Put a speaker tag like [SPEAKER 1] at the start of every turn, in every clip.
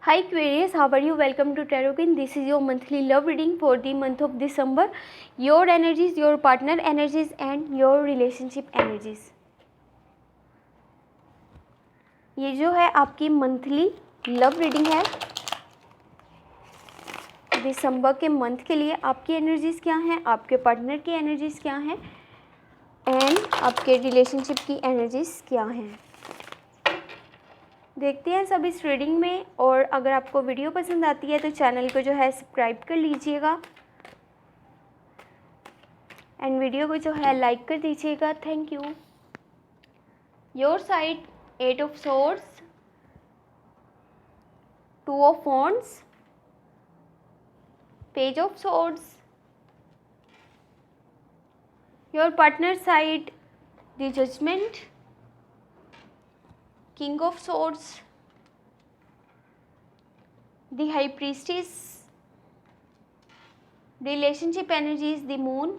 [SPEAKER 1] Hi Aquarius, how are you? Welcome to Tarot. This is your monthly love reading for the month of December. Your energies, your partner energies and your relationship energies. ये जो है आपकी monthly love reading है दिसंबर के month के लिए। आपकी energies क्या हैं, आपके पार्टनर की एनर्जीज़ क्या हैं एंड आपके रिलेशनशिप की एनर्जीज़ क्या हैं, देखते हैं सब इस रीडिंग में। और अगर आपको वीडियो पसंद आती है तो चैनल को जो है सब्सक्राइब कर लीजिएगा एंड वीडियो को जो है लाइक कर दीजिएगा। Thank you. Your side 8 of swords, 2 of wands, page of swords. Your partner side the judgement, king of swords, the high priestess. Relationship energies the moon,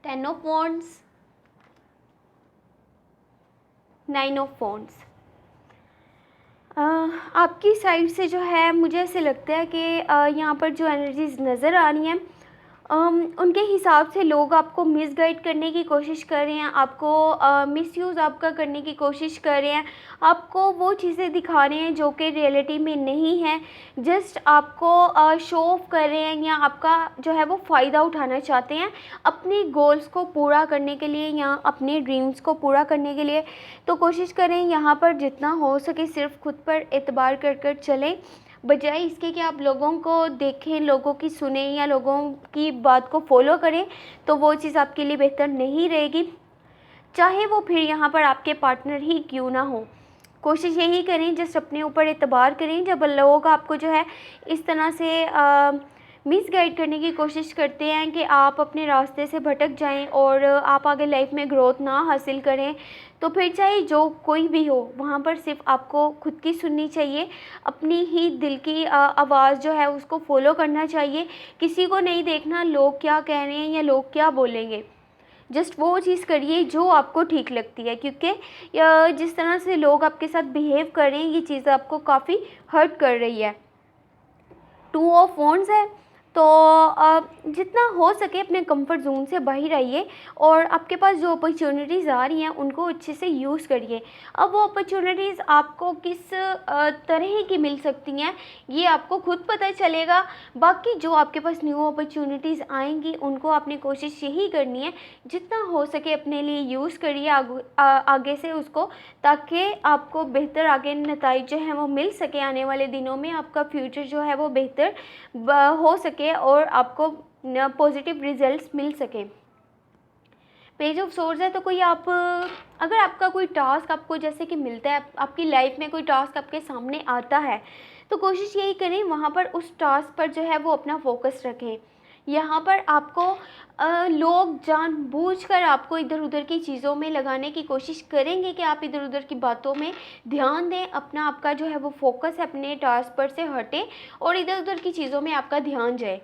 [SPEAKER 1] 10 of wands, 9 of wands. आपकी side से जो है मुझे ऐसे लगता है कि यहाँ पर जो एनर्जीज नज़र आ रही हैं उनके हिसाब से लोग आपको मिसगाइड करने की कोशिश कर रहे हैं, आपको मिसयूज़ आपका करने की कोशिश कर रहे हैं, आपको वो चीज़ें दिखा रहे हैं जो कि रियलिटी में नहीं है। जस्ट आपको शो ऑफ कर रहे हैं या आपका जो है वो फ़ायदा उठाना चाहते हैं अपने गोल्स को पूरा करने के लिए या अपने ड्रीम्स को पूरा करने के लिए। तो कोशिश करें यहाँ पर जितना हो सके सिर्फ खुद पर एतबार कर चलें, बजाय इसके कि आप लोगों को देखें, लोगों की सुने या लोगों की बात को फॉलो करें, तो वो चीज़ आपके लिए बेहतर नहीं रहेगी, चाहे वो फिर यहाँ पर आपके पार्टनर ही क्यों ना हो। कोशिश यही करें, जस्ट अपने ऊपर एतबार करें। जब लोग आपको जो है इस तरह से मिसगाइड करने की कोशिश करते हैं कि आप अपने रास्ते से भटक जाएं और आप आगे लाइफ में ग्रोथ ना हासिल करें, तो फिर चाहे जो कोई भी हो वहाँ पर सिर्फ आपको खुद की सुननी चाहिए, अपनी ही दिल की आवाज़ जो है उसको फॉलो करना चाहिए। किसी को नहीं देखना लोग क्या कह रहे हैं या लोग क्या बोलेंगे, जस्ट वो चीज़ करिए जो आपको ठीक लगती है, क्योंकि जिस तरह से लोग आपके साथ बिहेव कर रहे हैं ये चीज़ आपको काफ़ी हर्ट कर रही है। 2 ऑफ वॉन्ड्स है, तो जितना हो सके अपने कंफर्ट जोन से बाहर आइए और आपके पास जो अपॉर्चुनिटीज़ आ रही हैं उनको अच्छे से यूज़ करिए। अब वो अपॉर्चुनिटीज़ आपको किस तरह की मिल सकती हैं ये आपको खुद पता चलेगा। बाकी जो आपके पास न्यू अपॉर्चुनिटीज़ आएंगी उनको आपने कोशिश यही करनी है जितना हो सके अपने लिए यूज़ करिए आगे से उसको, ताकि आपको बेहतर आगे नतीजे जो हैं वो मिल सके। आने वाले दिनों में आपका फ्यूचर जो है वो बेहतर हो सके और आपको पॉजिटिव रिजल्ट्स मिल सके। पेज ऑफ सोर्ड्स है, तो कोई आप अगर आपका कोई टास्क आपको जैसे कि मिलता है, आपकी लाइफ में कोई टास्क आपके सामने आता है, तो कोशिश यही करें वहाँ पर उस टास्क पर जो है वो अपना फोकस रखें। यहाँ पर आपको लोग जानबूझकर आपको इधर उधर की चीज़ों में लगाने की कोशिश करेंगे कि आप इधर उधर की बातों में ध्यान दें, अपना आपका जो है वो फोकस अपने टास्क पर से हटे और इधर उधर की चीज़ों में आपका ध्यान जाए।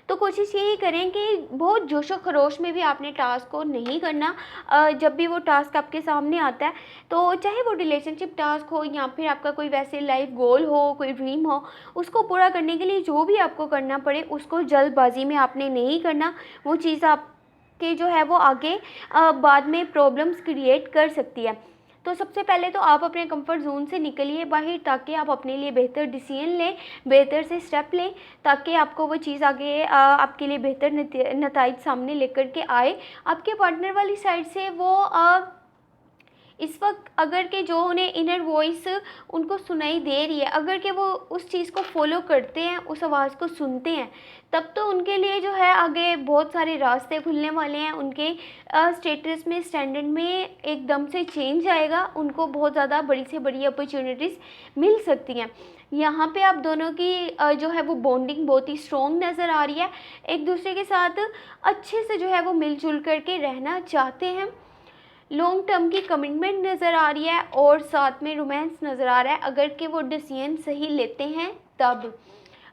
[SPEAKER 1] तो कोशिश यही करें कि बहुत जोशो खरोश में भी आपने टास्क को नहीं करना। जब भी वो टास्क आपके सामने आता है, तो चाहे वो रिलेशनशिप टास्क हो या फिर आपका कोई वैसे लाइफ गोल हो, कोई ड्रीम हो, उसको पूरा करने के लिए जो भी आपको करना पड़े उसको जल्दबाजी में आपने नहीं करना। वो चीज़ आपके जो है वो आगे बाद में प्रॉब्लम्स क्रिएट कर सकती है। तो सबसे पहले तो आप अपने कंफर्ट जोन से निकलिए बाहर, ताकि आप अपने लिए बेहतर डिसीजन लें, बेहतर से स्टेप लें, ताकि आपको वो चीज़ आगे आपके लिए बेहतर नतीजे सामने लेकर के आए। आपके पार्टनर वाली साइड से वो इस वक्त अगर के जो उन्हें इनर वॉइस उनको सुनाई दे रही है, अगर के वो उस चीज़ को फॉलो करते हैं, उस आवाज़ को सुनते हैं, तब तो उनके लिए जो है आगे बहुत सारे रास्ते खुलने वाले हैं। उनके स्टेटस में, स्टैंडर्ड में एकदम से चेंज आएगा, उनको बहुत ज़्यादा बड़ी से बड़ी अपॉर्चुनिटीज़ मिल सकती हैं। यहाँ पे आप दोनों की जो है वो बॉन्डिंग बहुत ही स्ट्रॉन्ग नज़र आ रही है, एक दूसरे के साथ अच्छे से जो है वो मिलजुल करके रहना चाहते हैं। लॉन्ग टर्म की कमिटमेंट नज़र आ रही है और साथ में रोमांस नज़र आ रहा है, अगर कि वो डिसीजन सही लेते हैं तब।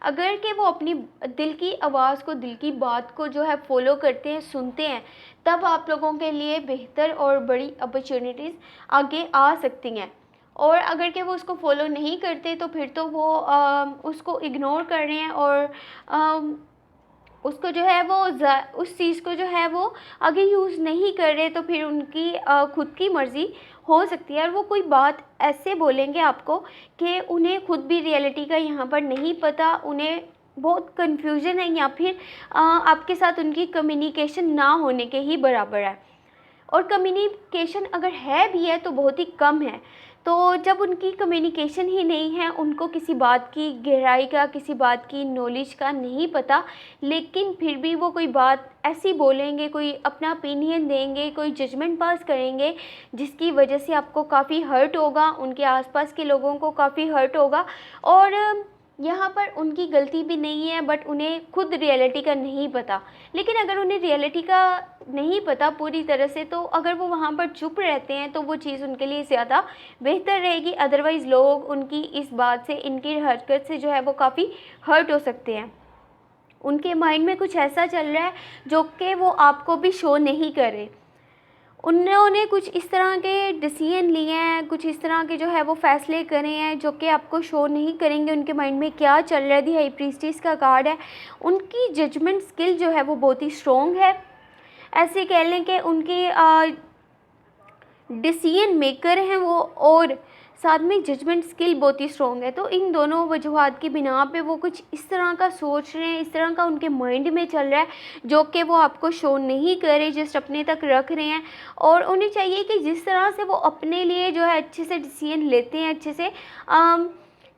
[SPEAKER 1] अगर कि वो अपनी दिल की आवाज़ को, दिल की बात को जो है फॉलो करते हैं, सुनते हैं, तब आप लोगों के लिए बेहतर और बड़ी अपॉर्चुनिटीज़ आगे आ सकती हैं। और अगर कि वो उसको फॉलो नहीं करते तो फिर तो वो उसको इग्नोर कर रहे हैं और उसको जो है वो उस चीज़ को जो है वो आगे यूज़ नहीं कर रहे, तो फिर उनकी खुद की मर्ज़ी हो सकती है। और वो कोई बात ऐसे बोलेंगे आपको कि उन्हें खुद भी रियलिटी का यहाँ पर नहीं पता, उन्हें बहुत कन्फ्यूजन है, या फिर आपके साथ उनकी कम्युनिकेशन ना होने के ही बराबर है। और कम्युनिकेशन अगर है भी है तो बहुत ही कम है। तो जब उनकी कम्युनिकेशन ही नहीं है, उनको किसी बात की गहराई का, किसी बात की नॉलेज का नहीं पता, लेकिन फिर भी वो कोई बात ऐसी बोलेंगे, कोई अपना ओपिनियन देंगे, कोई जजमेंट पास करेंगे जिसकी वजह से आपको काफ़ी हर्ट होगा, उनके आसपास के लोगों को काफ़ी हर्ट होगा। और यहाँ पर उनकी गलती भी नहीं है, बट उन्हें खुद रियलिटी का नहीं पता। लेकिन अगर उन्हें रियलिटी का नहीं पता पूरी तरह से, तो अगर वो वहाँ पर चुप रहते हैं तो वो चीज़ उनके लिए ज़्यादा बेहतर रहेगी। अदरवाइज़ लोग उनकी इस बात से, इनकी हरकत से जो है वो काफ़ी हर्ट हो सकते हैं। उनके माइंड में कुछ ऐसा चल रहा है जो कि वो आपको भी शो नहीं करे। उन्होंने कुछ इस तरह के डिसीजन लिए हैं, कुछ इस तरह के जो है वो फ़ैसले करे हैं जो कि आपको शो नहीं करेंगे उनके माइंड में क्या चल रहा है। दी हाई प्रीस्टेस का कार्ड है। उनकी जजमेंट स्किल जो है वो बहुत ही स्ट्रॉन्ग है। ऐसे कह लें कि उनके डिसीजन मेकर हैं वो, और साथ में जजमेंट स्किल बहुत ही स्ट्रॉन्ग है। तो इन दोनों वजूहात की बिना पे वो कुछ इस तरह का सोच रहे हैं, इस तरह का उनके माइंड में चल रहा है जो कि वो आपको शो नहीं कर रहे, जस्ट अपने तक रख रहे हैं। और उन्हें चाहिए कि जिस तरह से वो अपने लिए जो है अच्छे से डिसीजन लेते हैं, अच्छे से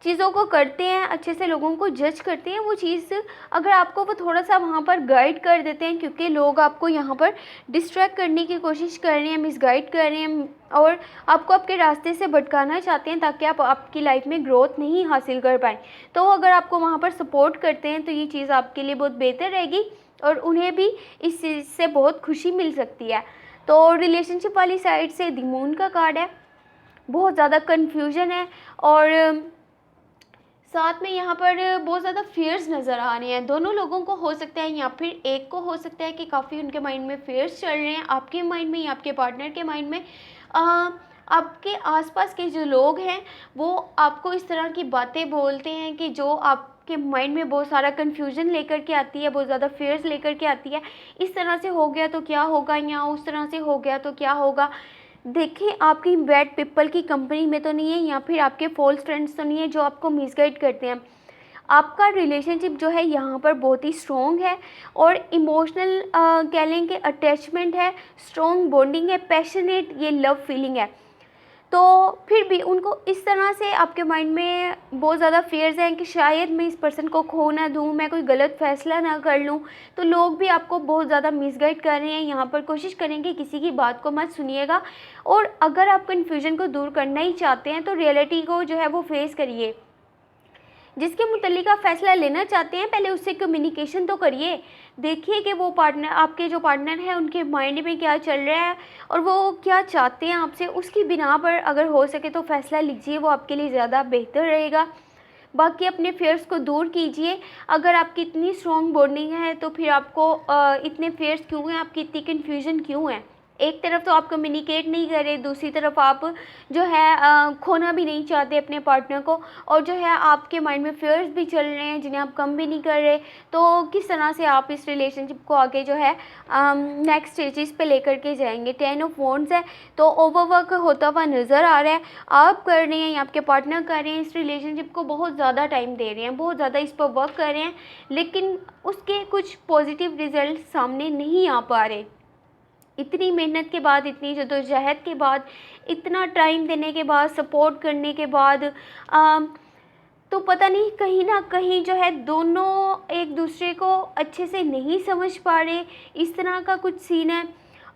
[SPEAKER 1] चीज़ों को करते हैं, अच्छे से लोगों को जज करते हैं, वो चीज़ अगर आपको वो थोड़ा सा वहाँ पर गाइड कर देते हैं, क्योंकि लोग आपको यहाँ पर डिस्ट्रैक्ट करने की कोशिश कर रहे हैं, मिसगाइड कर रहे हैं और आपको आपके रास्ते से भटकाना चाहते हैं ताकि आप आपकी लाइफ में ग्रोथ नहीं हासिल कर पाएँ। तो अगर आपको वहाँ पर सपोर्ट करते हैं तो ये चीज़ आपके लिए बहुत बेहतर रहेगी और उन्हें भी इस चीज़ से बहुत खुशी मिल सकती है। तो रिलेशनशिप वाली साइड से द मून का कार्ड है, बहुत ज़्यादा कन्फ्यूजन है और साथ में यहाँ पर बहुत ज़्यादा फियर्स नज़र आ रहे हैं। दोनों लोगों को हो सकता है, या फिर एक को हो सकता है कि काफ़ी उनके माइंड में फियर्स चल रहे हैं, आपके माइंड में या आपके पार्टनर के माइंड में। आपके आसपास के जो लोग हैं वो आपको इस तरह की बातें बोलते हैं कि जो आपके माइंड में बहुत सारा कन्फ्यूजन लेकर के आती है, बहुत ज़्यादा फियर्स लेकर के आती है। इस तरह से हो गया तो क्या होगा, या उस तरह से हो गया तो क्या होगा। देखिए, आपकी बैड पीपल की कंपनी में तो नहीं है, या फिर आपके फॉल्स फ्रेंड्स तो नहीं है जो आपको मिसगाइड करते हैं। आपका रिलेशनशिप जो है यहाँ पर बहुत ही स्ट्रॉन्ग है और इमोशनल कह लें कि अटैचमेंट है, स्ट्रॉन्ग बॉन्डिंग है, पैशनेट ये लव फीलिंग है। तो फिर भी उनको इस तरह से आपके माइंड में बहुत ज़्यादा फियर्स हैं कि शायद मैं इस पर्सन को खो ना दूँ, मैं कोई गलत फ़ैसला ना कर लूँ। तो लोग भी आपको बहुत ज़्यादा मिसगाइड कर रहे हैं। यहाँ पर कोशिश करेंगे किसी की बात को मत सुनिएगा, और अगर आप कन्फ्यूजन को दूर करना ही चाहते हैं तो रियलिटी को जो है वो फेस करिए। जिसके मुतल्लिक आप फ़ैसला लेना चाहते हैं पहले उससे कम्युनिकेशन तो करिए। देखिए कि वो पार्टनर, आपके जो पार्टनर हैं उनके माइंड में क्या चल रहा है और वो क्या चाहते हैं आपसे, उसकी बिना पर अगर हो सके तो फ़ैसला लीजिए, वो आपके लिए ज़्यादा बेहतर रहेगा। बाकी अपने फेयर्स को दूर कीजिए। अगर आपकी इतनी स्ट्रॉन्ग बॉन्डिंग है तो फिर आपको इतने फेयर्स क्यों हैं, आपकी इतनी कन्फ्यूजन क्यों है। एक तरफ तो आप कम्युनिकेट नहीं कर रहे, दूसरी तरफ आप जो है खोना भी नहीं चाहते अपने पार्टनर को, और जो है आपके माइंड में फेयर्स भी चल रहे हैं जिन्हें आप कम भी नहीं कर रहे। तो किस तरह से आप इस रिलेशनशिप को आगे जो है नेक्स्ट स्टेजेस पे लेकर के जाएंगे। 10 ऑफ वॉन्ड्स है, तो ओवरवर्क होता हुआ नज़र आ रहा है। आप कर रहे हैं या आपके पार्टनर कर रहे हैं, इस रिलेशनशिप को बहुत ज़्यादा टाइम दे रहे हैं, बहुत ज़्यादा इस पर वर्क कर रहे हैं, लेकिन उसके कुछ पॉजिटिव रिजल्ट सामने नहीं आ पा रहे। इतनी मेहनत के बाद, इतनी जद्दोजहद के बाद, इतना टाइम देने के बाद, सपोर्ट करने के बाद तो पता नहीं कहीं ना कहीं जो है दोनों एक दूसरे को अच्छे से नहीं समझ पा रहे, इस तरह का कुछ सीन है।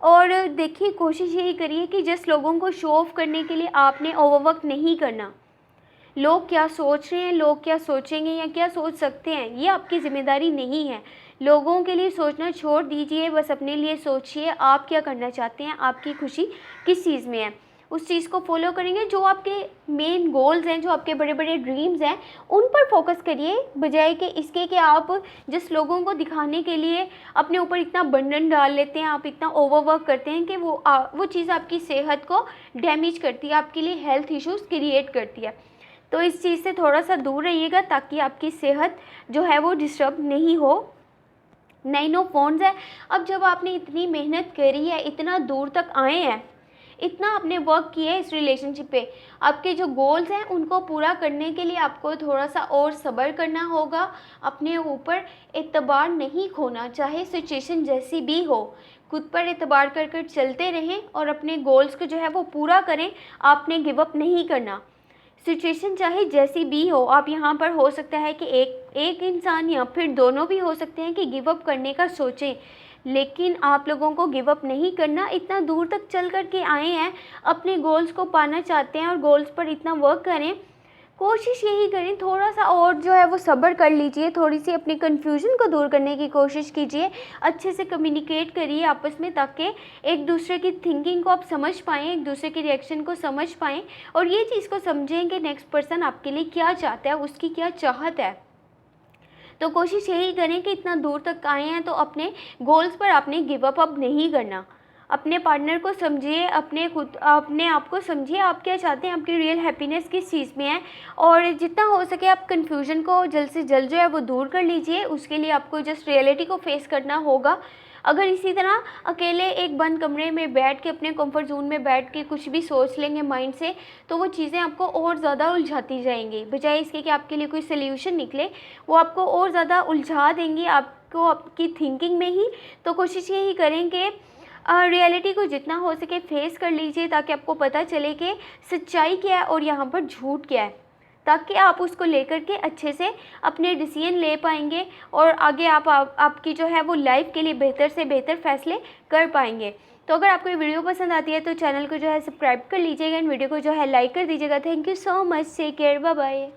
[SPEAKER 1] और देखिए, कोशिश यही करिए कि जिस लोगों को शो ऑफ करने के लिए आपने ओवरवर्क नहीं करना। लोग क्या सोच रहे हैं, लोग क्या सोचेंगे या क्या सोच सकते हैं, ये आपकी ज़िम्मेदारी नहीं है। लोगों के लिए सोचना छोड़ दीजिए, बस अपने लिए सोचिए आप क्या करना चाहते हैं, आपकी खुशी किस चीज़ में है। उस चीज़ को फॉलो करेंगे। जो आपके मेन गोल्स हैं, जो आपके बड़े बड़े ड्रीम्स हैं, उन पर फोकस करिए, बजाय कि इसके कि आप जिस लोगों को दिखाने के लिए अपने ऊपर इतना बर्डन डाल लेते हैं, आप इतना ओवरवर्क करते हैं कि वो चीज़ आपकी सेहत को डैमेज करती है, आपके लिए हेल्थ इश्यूज़ क्रिएट करती है। तो इस चीज़ से थोड़ा सा दूर रहिएगा ताकि आपकी सेहत जो है वो डिस्टर्ब नहीं हो। नैनो फ़ोन्स है, अब जब आपने इतनी मेहनत करी है, इतना दूर तक आए हैं, इतना आपने वर्क किया है इस रिलेशनशिप पे, आपके जो गोल्स हैं उनको पूरा करने के लिए आपको थोड़ा सा और सब्र करना होगा। अपने ऊपर एतबार नहीं खोना, चाहे सिचुएशन जैसी भी हो, खुद पर एतबार कर कर चलते रहें और अपने गोल्स को जो है वो पूरा करें। आपने गिव अप नहीं करना, सिचुएशन चाहे जैसी भी हो। आप यहाँ पर हो सकता है कि एक इंसान या फिर दोनों भी हो सकते हैं कि गिव अप करने का सोचें, लेकिन आप लोगों को गिव अप नहीं करना। इतना दूर तक चल कर के आए हैं, अपने गोल्स को पाना चाहते हैं और गोल्स पर इतना वर्क करें, कोशिश यही करें थोड़ा सा और जो है वो सब्र कर लीजिए, थोड़ी सी अपनी कन्फ्यूजन को दूर करने की कोशिश कीजिए, अच्छे से कम्युनिकेट करिए आपस में ताकि एक दूसरे की थिंकिंग को आप समझ पाएँ, एक दूसरे के रिएक्शन को समझ पाएँ और ये चीज़ को समझें कि नेक्स्ट पर्सन आपके लिए क्या चाहता है, उसकी क्या चाहत है। तो कोशिश यही करें कि इतना दूर तक आए हैं तो अपने गोल्स पर आपने गिव अप अब नहीं करना। अपने पार्टनर को समझिए, अपने आप को समझिए, आप क्या चाहते हैं, आपकी रियल हैप्पीनेस किस चीज़ में है और जितना हो सके आप कन्फ्यूजन को जल्द से जल्द जो है वो दूर कर लीजिए। उसके लिए आपको जस्ट रियलिटी को फेस करना होगा। अगर इसी तरह अकेले एक बंद कमरे में बैठ के, अपने कंफर्ट जोन में बैठ के कुछ भी सोच लेंगे माइंड से, तो वो चीज़ें आपको और ज़्यादा उलझाती जाएंगी, बजाय इसके कि आपके लिए कोई सल्यूशन निकले, वो आपको और ज़्यादा उलझा देंगी, आपको आपकी थिंकिंग में ही। तो कोशिश यही करें कि रियलिटी को जितना हो सके फेस कर लीजिए ताकि आपको पता चले कि सच्चाई क्या है और यहाँ पर झूठ क्या है, ताकि आप उसको लेकर के अच्छे से अपने डिसीजन ले पाएंगे और आगे आपकी जो है वो लाइफ के लिए बेहतर से बेहतर फैसले कर पाएंगे। तो अगर आपको ये वीडियो पसंद आती है तो चैनल को जो है सब्सक्राइब कर लीजिएगा, इन वीडियो को जो है लाइक कर दीजिएगा। Thank you so much, take care, bye bye.